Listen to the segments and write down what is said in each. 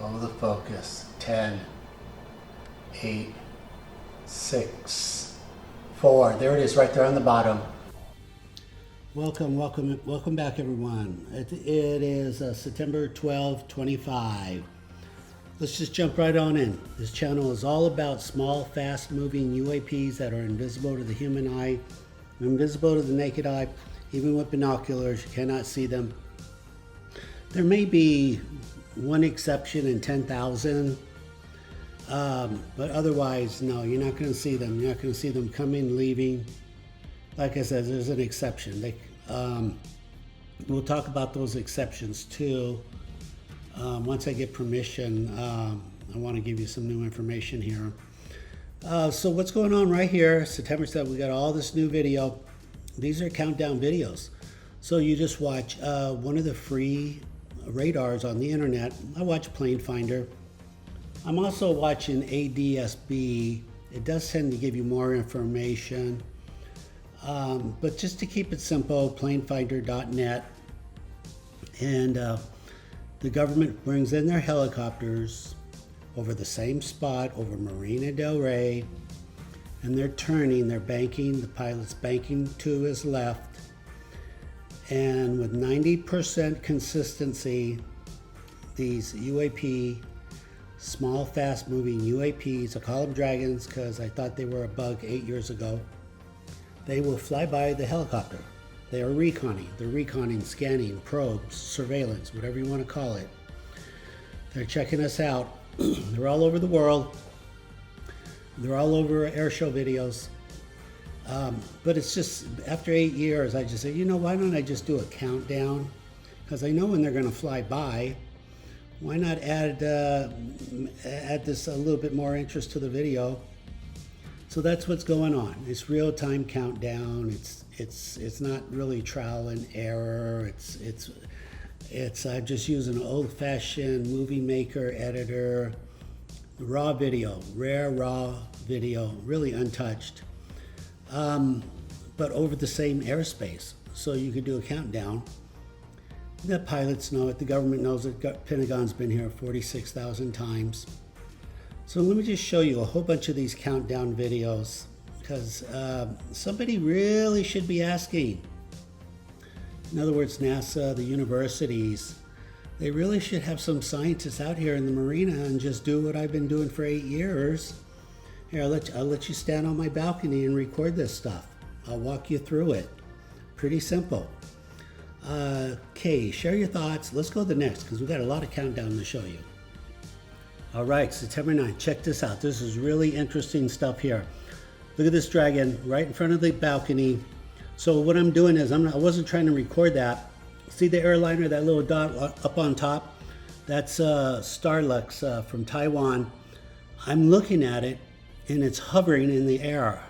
Follow the focus. 10, 8, 6, 4. There it is right there on the bottom. Welcome back, everyone. It is September 12, 25. Let's just jump right on in. This channel is all about small, fast-moving UAPs that are invisible to the human eye, invisible to the naked eye. Even with binoculars, you cannot see them. There may be one exception in 10,000, but otherwise, no, you're not going to see them. You're not going to see them coming, leaving. Like I said, there's an exception. We'll talk about those exceptions too. Once I get permission, I want to give you some new information here. So what's going on right here? September 7th, we got all this new video. These are countdown videos. So you just watch one of the free radars on the internet. I watch Plane Finder. I'm also watching ADSB. It does tend to give you more information. But just to keep it simple, planefinder.net. And the government brings in their helicopters over the same spot, over Marina Del Rey, and they're turning, they're banking, the pilot's banking to his left, and with 90% consistency, these UAP, small, fast-moving UAPs, I call them dragons because I thought they were a bug 8 years ago, they will fly by the helicopter. They are reconning. They're reconning, scanning, probes, surveillance, whatever you want to call it. They're checking us out. They're all over the world. They're all over air show videos. But it's just, after 8 years, I just said, you know, why don't I just do a countdown? Because I know when they're going to fly by. Why not add this a little bit more interest to the video? So that's what's going on. It's real-time countdown. It's not really trial and error. It's just using an old-fashioned movie maker editor, raw video, rare raw video, really untouched, but over the same airspace. So you could do a countdown. The pilots know it. The government knows it. Pentagon's been here 46,000 times. So let me just show you a whole bunch of these countdown videos, because somebody really should be asking. In other words, NASA, the universities, they really should have some scientists out here in the marina and just do what I've been doing for 8 years. Here, I'll let you stand on my balcony and record this stuff. I'll walk you through it. Pretty simple. Okay, share your thoughts. Let's go to the next, because we've got a lot of countdown to show you. All right, September 9th, check this out. This is really interesting stuff here. Look at this dragon right in front of the balcony. So what I'm doing is, I wasn't trying to record that. See the airliner, that little dot up on top? That's Starlux from Taiwan. I'm looking at it, and it's hovering in the air.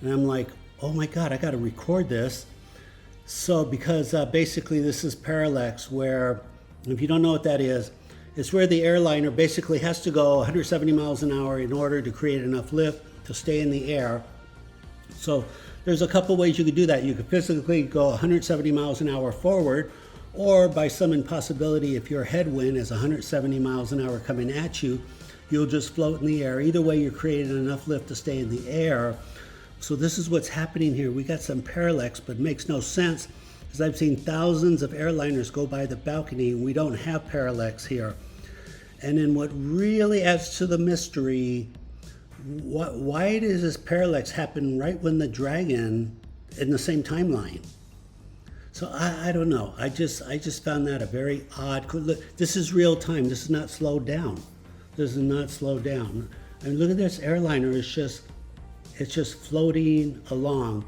And I'm like, oh my God, I got to record this. So because basically this is parallax, where, if you don't know what that is, it's where the airliner basically has to go 170 miles an hour in order to create enough lift to stay in the air. So there's a couple ways you could do that. You could physically go 170 miles an hour forward, or by some impossibility, if your headwind is 170 miles an hour coming at you, you'll just float in the air. Either way, you're creating enough lift to stay in the air. So this is what's happening here. We got some parallax, but it makes no sense, because I've seen thousands of airliners go by the balcony, and we don't have parallax here. And then what really adds to the mystery, why does this parallax happen right when the dragon in the same timeline? So I don't know. I just found that a very odd. Look, this is real time. This is not slowed down. This is not slowed down. And look at this airliner. It's just floating along.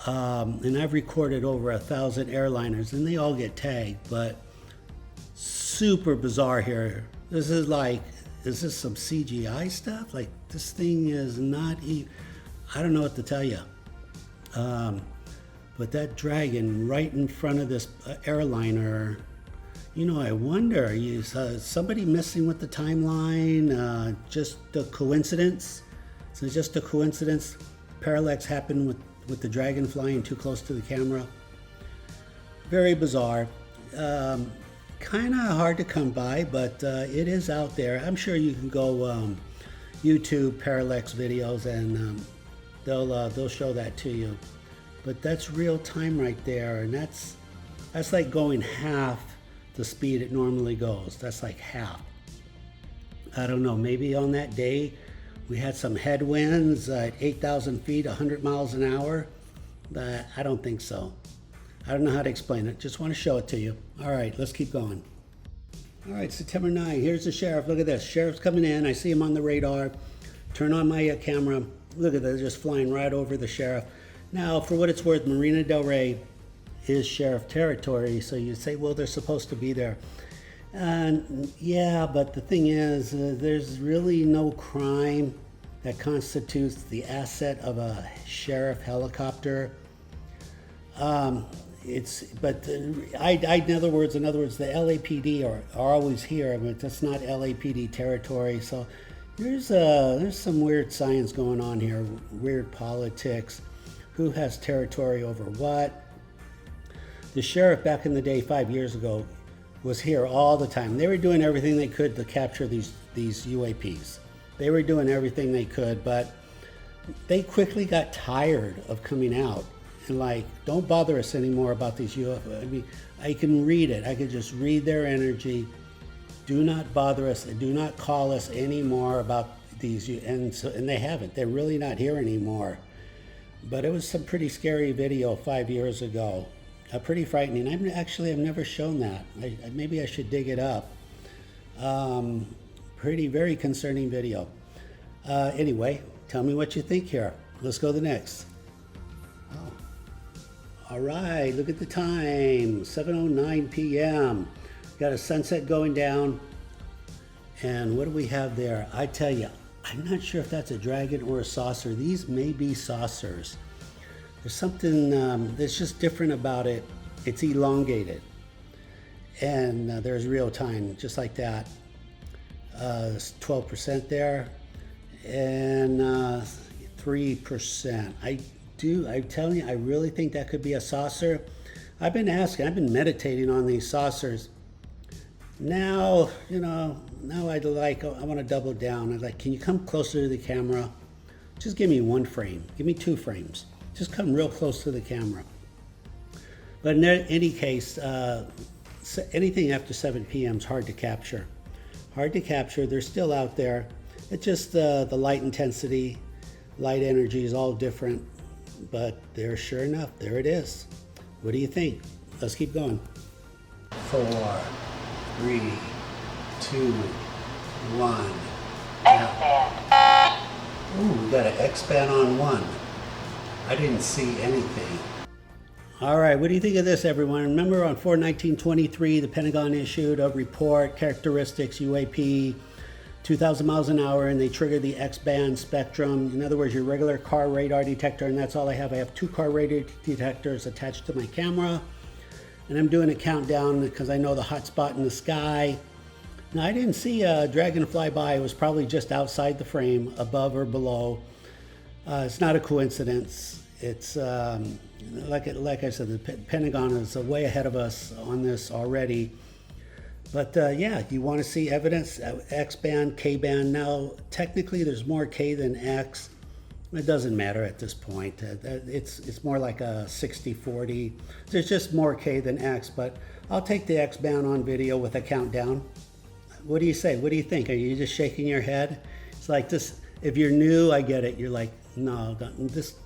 And I've recorded over 1,000 airliners, and they all get tagged, but super bizarre here. This is like, is this some CGI stuff? Like, this thing is not I don't know what to tell you. But that dragon right in front of this airliner, you know, I wonder, is somebody messing with the timeline? Just a coincidence? So just a coincidence? Parallax happened with the dragon flying too close to the camera. Very bizarre. kind of hard to come by, but it is out there. I'm sure you can go YouTube parallax videos, and they'll show that to you. But that's real time right there, and that's like going half the speed it normally goes. That's like half. I don't know, maybe on that day we had some headwinds at 8,000 feet, 100 miles an hour. But I don't think so. I don't know how to explain it. Just want to show it to you. All right, let's keep going. All right, September 9. Here's the sheriff. Look at this. Sheriff's coming in. I see him on the radar. Turn on my camera. Look at that. Just flying right over the sheriff. Now, for what it's worth, Marina Del Rey is sheriff territory. So you say, well, they're supposed to be there. Yeah, but the thing is, there's really no crime that constitutes the asset of a sheriff helicopter. In other words, the LAPD are always here. I mean, that's not LAPD territory. So there's some weird science going on here, weird politics. Who has territory over what? The sheriff back in the day, 5 years ago, was here all the time. They were doing everything they could to capture these UAPs. They were doing everything they could, but they quickly got tired of coming out and like, don't bother us anymore about these UFOs. I mean, I can read it. I could just read their energy. Do not bother us and do not call us anymore about these. And they haven't. They're really not here anymore. But it was some pretty scary video 5 years ago. Pretty frightening. I've never shown that. Maybe I should dig it up. Very concerning video. Anyway, tell me what you think here. Let's go to the next. Oh. All right, look at the time. 7:09 p.m. Got a sunset going down. And what do we have there? I tell you, I'm not sure if that's a dragon or a saucer. These may be saucers. There's something that's just different about it. It's elongated. And there's real time, just like that. 12% there. And 3%. I'm telling you, I really think that could be a saucer. I've been meditating on these saucers. Now, now I want to double down. I'm like, can you come closer to the camera? Just give me one frame. Give me 2 frames. Just come real close to the camera. But in any case, anything after 7 p.m. is hard to capture. Hard to capture. They're still out there. It's just the light intensity, light energy is all different. But there, sure enough, there it is. What do you think? Let's keep going. 4, 3, 2, 1. X-band. Ooh, we got an X-band on 1. I didn't see anything. All right, what do you think of this, everyone? Remember on 4/19/23, the Pentagon issued a report, characteristics, UAP, 2,000 miles an hour, and they triggered the X-band spectrum. In other words, your regular car radar detector, and that's all I have. I have 2 car radar detectors attached to my camera, and I'm doing a countdown because I know the hot spot in the sky. Now, I didn't see a dragon fly by. It was probably just outside the frame, above or below. It's not a coincidence. It's like I said, the Pentagon is way ahead of us on this already. But yeah, you want to see evidence, X-band, K-band. Now, technically, there's more K than X. It doesn't matter at this point. It's more like a 60-40. There's just more K than X, but I'll take the X-band on video with a countdown. What do you say? What do you think? Are you just shaking your head? It's like this. If you're new, I get it. You're like, no,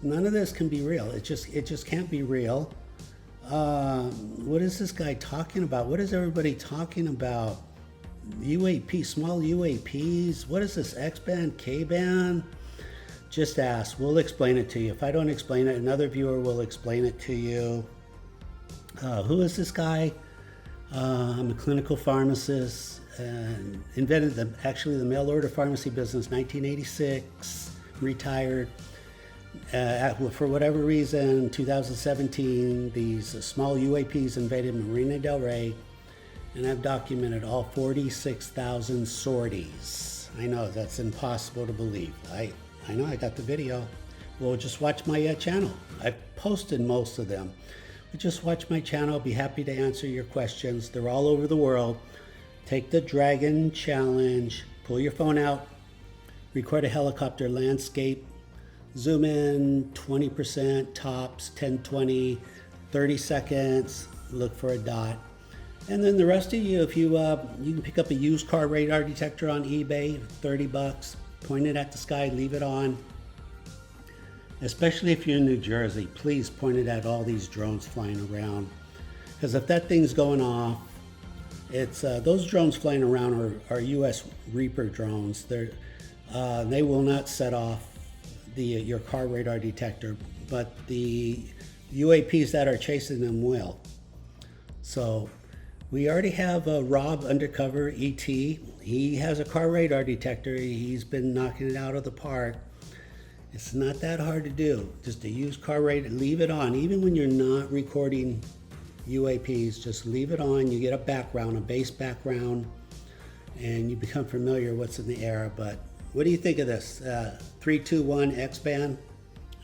none of this can be real. It just can't be real. What is this guy talking about? What is everybody talking about? UAP, small UAPs? What is this X-band, K-band? Just ask. We'll explain it to you. If I don't explain it, another viewer will explain it to you. Who is this guy? I'm a clinical pharmacist. Invented the mail order pharmacy business, 1986. Retired. For whatever reason, 2017, these small UAPs invaded Marina Del Rey, and I've documented all 46,000 sorties. I know that's impossible to believe. I know I got the video. Well, just watch my channel. I've posted most of them. But just watch my channel. I'll be happy to answer your questions. They're all over the world. Take the Dragon Challenge. Pull your phone out. Record a helicopter landscape. Zoom in 20%, tops, 1020, 30 seconds. Look for a dot. And then the rest of you, if you can pick up a used car radar detector on eBay, 30 bucks. Point it at the sky, leave it on. Especially if you're in New Jersey, please point it at all these drones flying around. Because if that thing's going off, it's those drones flying around are U.S. Reaper drones. They will not set off your car radar detector, but the UAPs that are chasing them will. So we already have Rob Undercover ET. He has a car radar detector. He's been knocking it out of the park. It's not that hard to do. Just to use car radar, leave it on. Even when you're not recording UAPs, just leave it on. You get a background, a base background, and you become familiar with what's in the air. But what do you think of this? 321 X-band?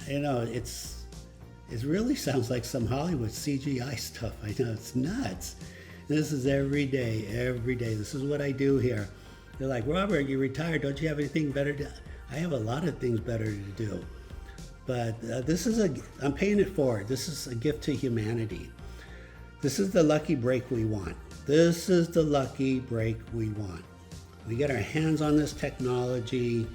You know, it really sounds like some Hollywood CGI stuff. I know, it's nuts. This is every day, every day. This is what I do here. They're like, Robert, you're retired. Don't you have anything better to... I have a lot of things better to do. But I'm paying it forward. This is a gift to humanity. This is the lucky break we want. This is the lucky break we want. We get our hands on this technology.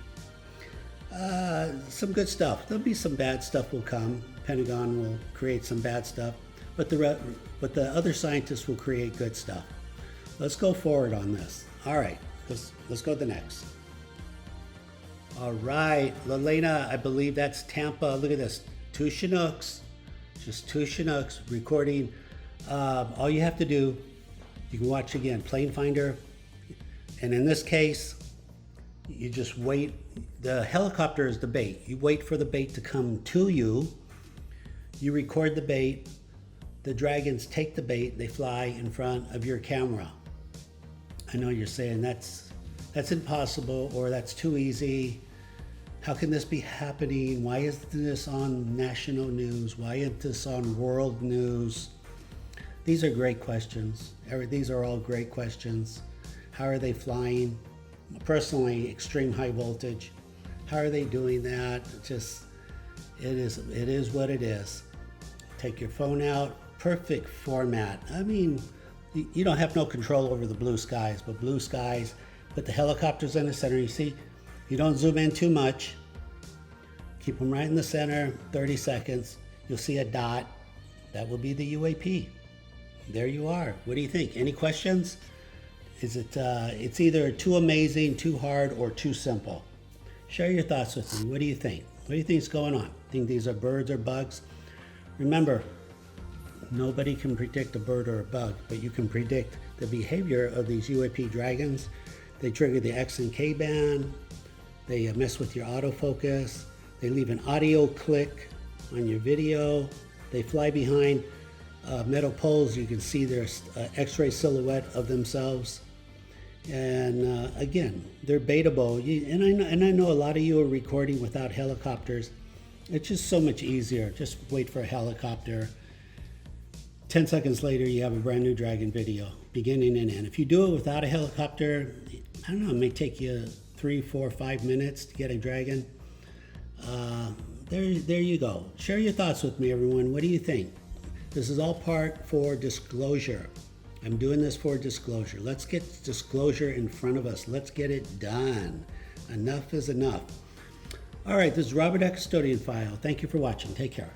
Some good stuff. There'll be some bad stuff will come. Pentagon will create some bad stuff, but the other scientists will create good stuff. Let's go forward on this. All right, let's go to the next. All right, Lelena, I believe that's Tampa. Look at this, 2 Chinooks, just 2 Chinooks recording. All you have to do, you can watch again, Plane Finder. And in this case, you just wait. The helicopter is the bait. You wait for the bait to come to you. You record the bait. The dragons take the bait. They fly in front of your camera. I know you're saying that's impossible, or that's too easy. How can this be happening? Why isn't this on national news? Why isn't this on world news? These are great questions. These are all great questions. How are they flying? Personally, extreme high voltage. How are they doing that? It is what it is. Take your phone out. Perfect format. I mean, you don't have no control over the blue skies, but blue skies, put the helicopters in the center. You see, you don't zoom in too much. Keep them right in the center, 30 seconds. You'll see a dot. That will be the UAP. There you are. What do you think? Any questions? Is it's either too amazing, too hard, or too simple? Share your thoughts with me. What do you think? What do you think is going on? Think these are birds or bugs? Remember, nobody can predict a bird or a bug, but you can predict the behavior of these UAP dragons. They trigger the X and K band. They mess with your autofocus. They leave an audio click on your video. They fly behind metal poles. You can see their X-ray silhouette of themselves. And again, they're baitable. And I know a lot of you are recording without helicopters. It's just so much easier. Just wait for a helicopter. 10 seconds later, you have a brand new dragon video, beginning and end. If you do it without a helicopter, I don't know, it may take you 3, 4, 5 minutes to get a dragon. There you go. Share your thoughts with me, everyone. What do you think? This is all part for disclosure. I'm doing this for disclosure. Let's get disclosure in front of us. Let's get it done. Enough is enough. All right, this is Robert at Custodian File. Thank you for watching. Take care.